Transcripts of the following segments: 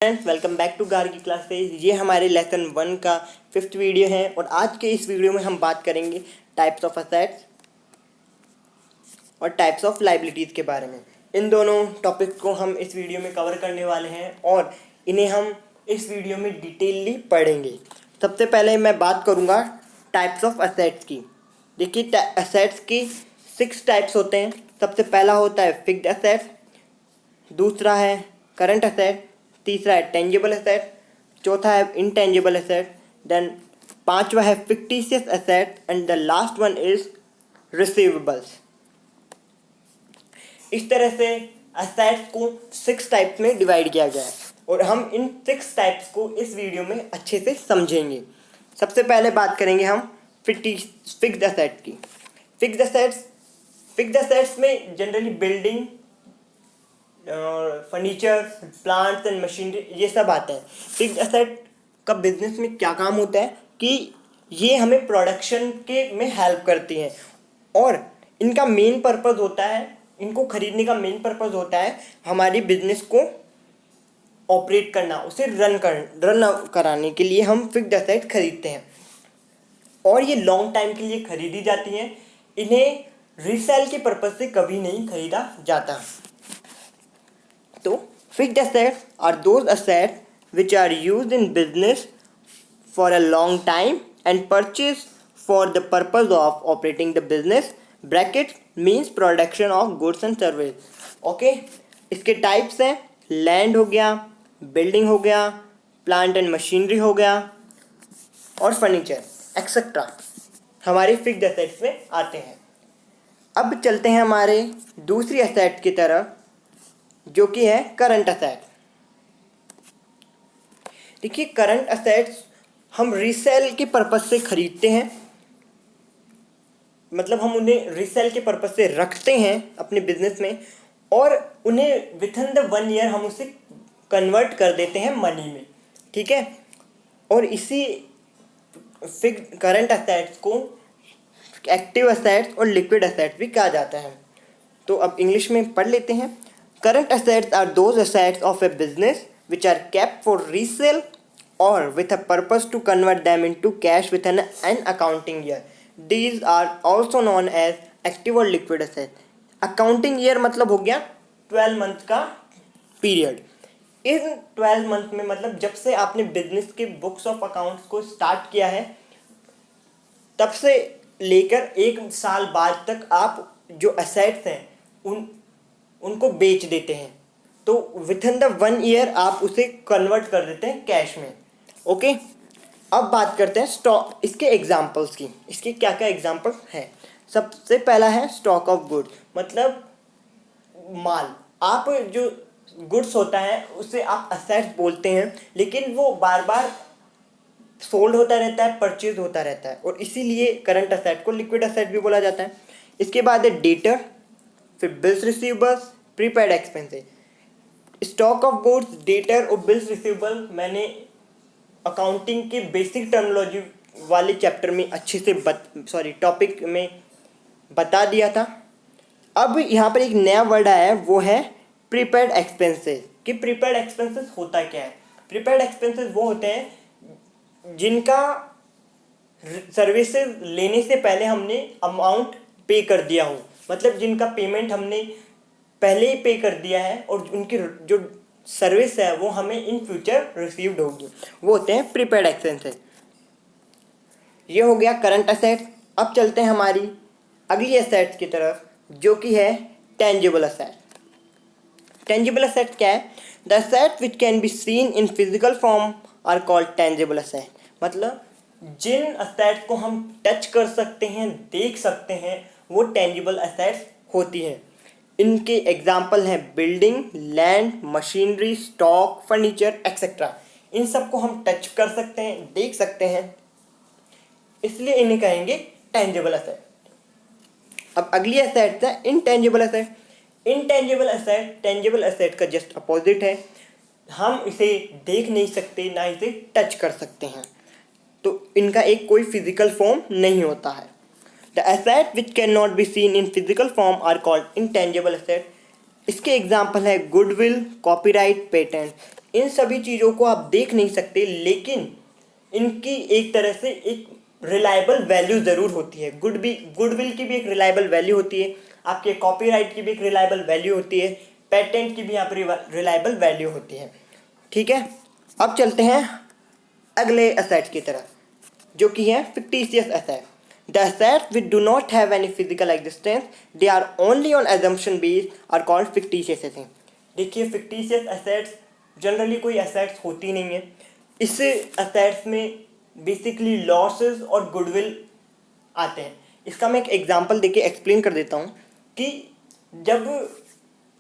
Friends, welcome back to गार की classes. ये हमारे लेसन 1 का 5th वीडियो है और आज के इस वीडियो में हम बात करेंगे टाइप्स ऑफ असेट्स और टाइप्स ऑफ लाइबिलिटीज़ के बारे में। इन दोनों टॉपिक को हम इस वीडियो में कवर करने वाले हैं और इन्हें हम इस वीडियो में डिटेलली पढ़ेंगे। सबसे पहले मैं बात करूँगा टाइप्स ऑफ असेट्स की। देखिए, असेट्स की 6 टाइप्स होते हैं। सबसे पहला होता है फिक्स्ड असेट्स, दूसरा है करंट असेट, तीसरा है टेंजिबल असेट, चौथा है इंटेंजिबल असेट, देन पांचवा है fictitious asset and the last one is receivables. इस तरह से असेट्स को 6 टाइप्स में डिवाइड किया गया है और हम इन 6 टाइप्स को इस वीडियो में अच्छे से समझेंगे। सबसे पहले बात करेंगे हम फिक्स्ड असेट की। फिक्स्ड असेट्स में generally building, furniture, plants and machinery, ये सब आते हैं। फिक्स्ड असेट का बिजनेस में क्या काम होता है कि ये हमें प्रोडक्शन के में हेल्प करती हैं और इनका मेन पर्पस होता है, इनको खरीदने का मेन पर्पस होता है हमारी बिजनेस को ऑपरेट करना, उसे रन कराने के लिए हम फिक्स्ड असेट खरीदते हैं और ये लॉन्ग टाइम के लिए खरीदी जाती हैं। इन्हें रीसेल के पर्पस से कभी नहीं खरीदा जाता। तो fixed assets are those assets which are used in business for a long time and purchased for the purpose of operating the business bracket means production of goods and service। Okay, इसके types हैं land हो गया, building हो गया, plant and machinery हो गया और furniture etcetera हमारे फिक्स्ड असेट्स में आते हैं। अब चलते हैं हमारे दूसरी असेट की तरफ जो कि है करंट असेट। देखिए, करंट असेट्स हम रीसेल के पर्पस से खरीदते हैं, मतलब हम उन्हें रीसेल के पर्पस से रखते हैं अपने बिजनेस में और उन्हें विथ इन द 1 ईयर हम उसे कन्वर्ट कर देते हैं मनी में। ठीक है, और इसी फिक्स्ड करंट असेट्स को एक्टिव असेट्स और लिक्विड असेट्स भी कहा जाता है। तो अब इंग्लिश में पढ़ लेते हैं। Current assets are those assets of a business which are kept for resale or with a purpose to convert them into cash within an accounting year. These are also known as active or liquid assets. Accounting year मतलब हो गया 12 month का period. इन 12 month में मतलब जब से आपने business के बुक्स ऑफ अकाउंट्स को स्टार्ट किया है तब से लेकर 1 साल बाद तक आप जो असेट्स हैं उनको बेच देते हैं। तो विथ इन द 1 ईयर आप उसे कन्वर्ट कर देते हैं कैश में। ओके, अब बात करते हैं स्टॉक, इसके एग्जांपल्स की। इसके क्या क्या एग्जांपल हैं। सबसे पहला है स्टॉक ऑफ गुड्स, मतलब माल। आप जो गुड्स होता है उसे आप असेट्स बोलते हैं, लेकिन वो बार बार सोल्ड होता रहता है, परचेज होता रहता है और इसीलिए करंट असेट को लिक्विड असेट भी बोला जाता है। इसके बाद है डेटर, फिर bills receivables, prepaid expenses. Stock of goods, debtor और बिल्स रिसीवेबल मैंने अकाउंटिंग के बेसिक टर्मिनोलॉजी वाले चैप्टर में अच्छे से टॉपिक में बता दिया था। अब यहाँ पर एक नया वर्ड आया है, वो है प्रीपेड एक्सपेंसेस। कि प्रीपेड एक्सपेंसेस होता क्या है। प्रीपेड एक्सपेंसेस वो होते हैं जिनका सर्विसेज लेने से पहले हमने अमाउंट पे कर दिया हो, मतलब जिनका पेमेंट हमने पहले ही पे कर दिया है और उनकी जो सर्विस है वो हमें इन फ्यूचर रिसीव्ड होगी, वो होते हैं प्रीपेड एक्सपेंसेस। ये हो गया करंट असेट्स। अब चलते हैं हमारी अगली असेट्स की तरफ जो कि है टेंजिबल असेट। टेंजिबल असेट क्या है। The asset which can be seen in physical form are called tangible asset. मतलब जिन असेट्स को हम टच कर सकते हैं, देख सकते हैं, वो टेंजिबल असेट्स होती हैं। इनके एग्जाम्पल हैं building, land, machinery, stock, furniture etcetera. इन सब को हम टच कर सकते हैं, देख सकते हैं, इसलिए इन्हें कहेंगे टेंजिबल असेट। अब अगली असेट है intangible asset. Intangible asset tangible asset का जस्ट अपोजिट है। हम इसे देख नहीं सकते, ना इसे टच कर सकते हैं, तो इनका एक कोई फिजिकल फॉर्म नहीं होता है। The assets which cannot be seen in physical form are called intangible assets। इसके एग्जाम्पल है गुडविल, कॉपीराइट, पेटेंट। इन सभी चीज़ों को आप देख नहीं सकते, लेकिन इनकी एक तरह से एक रिलायबल वैल्यू ज़रूर होती है। गुडविल की भी एक रिलायबल वैल्यू होती है, आपके कॉपीराइट की भी एक रिलायबल वैल्यू होती है, पेटेंट की भी यहाँ पर रिलायबल वैल्यू होती है। ठीक है, अब चलते हैं अगले असेट की तरफ, जो कि है fictitious asset. The assets which do not have any physical existence, they are only on assumption based, are called fictitious assets. देखिए, fictitious assets जनरली कोई assets होती नहीं है। इस assets में बेसिकली लॉसेस और गुडविल आते हैं। इसका मैं एक एग्जांपल देके एक्सप्लेन कर देता हूँ कि जब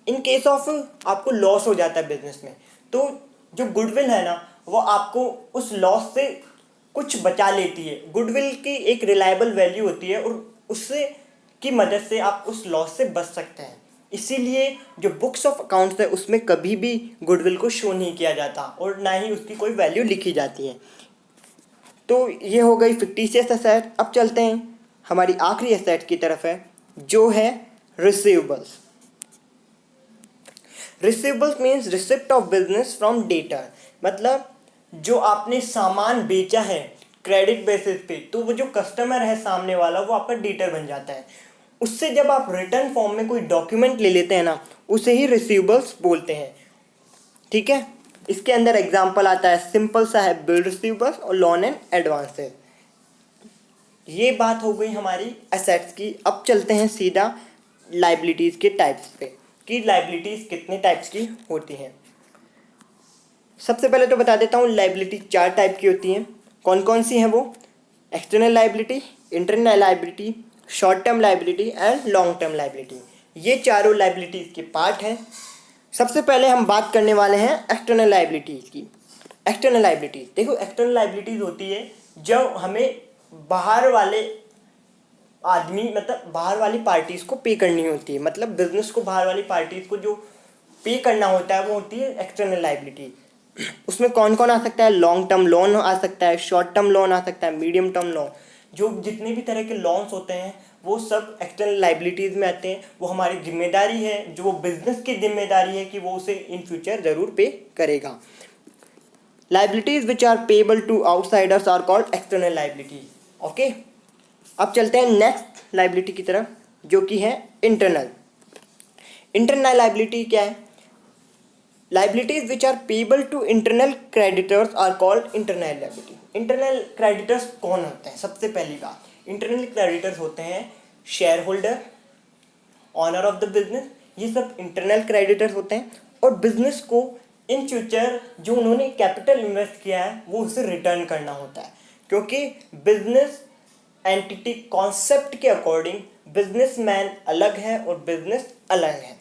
इन केस ऑफ आपको लॉस हो जाता है बिजनेस में, तो जो गुडविल है ना, वो आपको उस लॉस से कुछ बचा लेती है। गुडविल की एक रिलायबल वैल्यू होती है और उससे की मदद से आप उस लॉस से बच सकते हैं। इसीलिए जो बुक्स ऑफ अकाउंट्स है उसमें कभी भी गुडविल को शो नहीं किया जाता और ना ही उसकी कोई वैल्यू लिखी जाती है। तो ये हो गई फिक्टिशियस एसेट। अब चलते हैं हमारी आखिरी एसेट की तरफ है, जो है receivables. Receivables means receipt of business from debtor, मतलब जो आपने सामान बेचा है क्रेडिट बेसिस पे, तो वो जो कस्टमर है सामने वाला, वो आपका डेटर बन जाता है। उससे जब आप रिटर्न फॉर्म में कोई डॉक्यूमेंट ले लेते हैं ना, उसे ही रिसीवेबल्स बोलते हैं। ठीक है, इसके अंदर एग्जांपल आता है सिंपल सा है, बिल रिसीवेबल्स और लोन एंड एडवांसेस। ये बात हो गई हमारी एसेट्स की। अब चलते हैं सीधा लाइबिलिटीज के टाइप्स पे कि लाइबिलिटीज कितने टाइप्स की होती हैं। सबसे पहले तो बता देता हूँ, लाइबिलिटी 4 टाइप की होती हैं। कौन कौन सी हैं वो? External liability, internal liability, short term liability and long term liability. ये चारों लाइबिलिटीज़ के पार्ट हैं। सबसे पहले हम बात करने वाले हैं एक्सटर्नल लाइबिलिटीज़ की। एक्सटर्नल लाइबिलिटीज़, देखो एक्सटर्नल लाइबिलिटीज़ होती है जब हमें बाहर वाले आदमी, मतलब बाहर वाली पार्टीज़ को पे करनी होती है, मतलब बिजनेस को बाहर वाली पार्टीज़ को जो पे करना होता है वो होती है एक्सटर्नल लाइबिलिटी। उसमें कौन कौन आ सकता है? लॉन्ग टर्म लोन आ सकता है, शॉर्ट टर्म लोन आ सकता है, मीडियम टर्म लोन, जो जितने भी तरह के लोन्स होते हैं वो सब एक्सटर्नल लाइबिलिटीज़ में आते हैं। वो हमारी जिम्मेदारी है, जो वो बिजनेस की जिम्मेदारी है कि वो उसे इन फ्यूचर ज़रूर पे करेगा। Liabilities which are payable to outsiders are called external liability. Okay, अब चलते हैं नेक्स्ट लाइबिलिटी की तरफ, जो कि है इंटरनल। इंटरनल लाइबिलिटी क्या है? Liabilities which are payable to internal creditors are called internal liability. Internal creditors कौन होते हैं? सबसे पहली बात, internal creditors होते हैं shareholder, owner of the business, ये सब इंटरनल क्रेडिटर्स होते हैं। और बिजनेस को इन फ्यूचर जो उन्होंने कैपिटल इन्वेस्ट किया है वो उसे रिटर्न करना होता है, क्योंकि बिजनेस एंटिटी कॉन्सेप्ट के अकॉर्डिंग बिजनेसमैन अलग है और बिजनेस अलग है।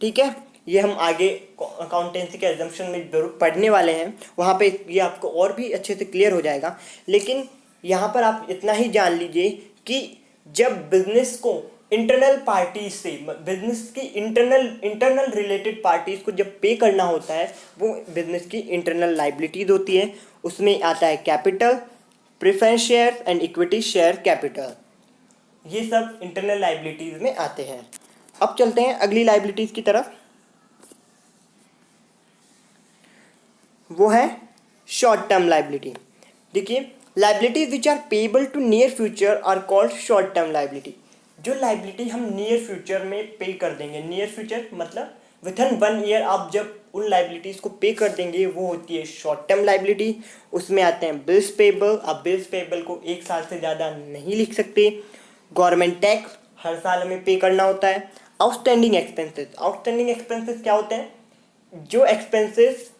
ठीक है, ये हम आगे अकाउंटेंसी के एग्जाम्पशन में जरूर पढ़ने वाले हैं, वहाँ पे ये आपको और भी अच्छे से क्लियर हो जाएगा। लेकिन यहाँ पर आप इतना ही जान लीजिए कि जब बिजनेस को इंटरनल पार्टीज से, बिजनेस की इंटरनल रिलेटेड पार्टीज को जब पे करना होता है, वो बिजनेस की इंटरनल लाइबिलिटीज होती है। उसमें आता है capital, preference share and equity share capital, ये सब इंटरनल लाइबिलिटीज में आते हैं। अब चलते हैं अगली लाइबिलिटीज की तरफ, वो है शॉर्ट टर्म लाइबिलिटी। देखिए, liabilities which are payable to near future are called short term liability. जो लाइबिलिटी हम नियर फ्यूचर में पे कर देंगे, नियर फ्यूचर मतलब विद इन 1 ईयर आप जब उन लाइबिलिटीज़ को पे कर देंगे, वो होती है शॉर्ट टर्म लाइबिलिटी। उसमें आते हैं बिल्स पेबल। आप बिल्स पेबल को 1 साल से ज़्यादा नहीं लिख सकते। गवर्नमेंट टैक्स हर साल हमें पे करना होता है। आउटस्टैंडिंग एक्सपेंसेस, आउटस्टैंडिंग एक्सपेंसेस क्या होते हैं? जो एक्सपेंसेस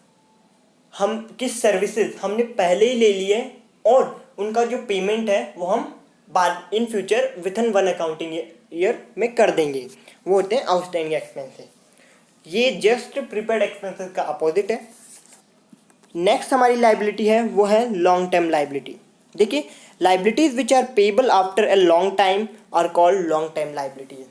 हम किस सर्विसेज हमने पहले ही ले लिए और उनका जो पेमेंट है वो हम बाद in future within 1 accounting year में कर देंगे, वो होते हैं आउटस्टैंडिंग एक्सपेंसेस। ये जस्ट प्रीपेड एक्सपेंसेस का अपोजिट है। नेक्स्ट हमारी लाइबिलिटी है वो है लॉन्ग टर्म लाइबिलिटी। देखिए, liabilities which are payable after a long time are called long term liability.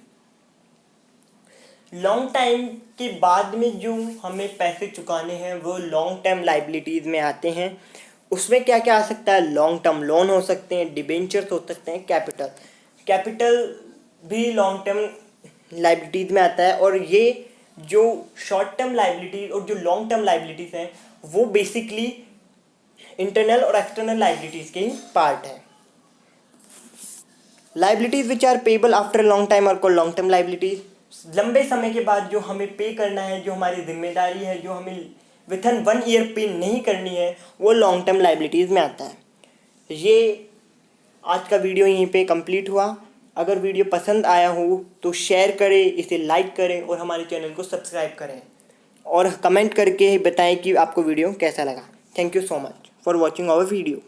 Long time के बाद में जो हमें पैसे चुकाने हैं वो लॉन्ग टर्म लाइबिलिटीज़ में आते हैं। उसमें क्या क्या आ सकता है? लॉन्ग टर्म लोन हो सकते हैं, डिबेंचर्स हो सकते हैं, कैपिटल भी लॉन्ग टर्म लाइबिलिटीज़ में आता है। और ये जो शॉर्ट टर्म लाइबिलिटीज और जो लॉन्ग टर्म लाइबिलिटीज़ हैं वो बेसिकली इंटरनल और एक्सटर्नल लाइबिलिटीज़ के ही पार्ट है। Liabilities which are payable after long time are called long term liabilities, लंबे समय के बाद जो हमें पे करना है, जो हमारी जिम्मेदारी है, जो हमें विथिन 1 ईयर पे नहीं करनी है, वो लॉन्ग टर्म लाइबिलिटीज़ में आता है। ये आज का वीडियो यहीं पे कंप्लीट हुआ। अगर वीडियो पसंद आया हो तो शेयर करें, इसे लाइक करें और हमारे चैनल को सब्सक्राइब करें और कमेंट करके बताएं कि आपको वीडियो कैसा लगा। Thank you so much for watching our video.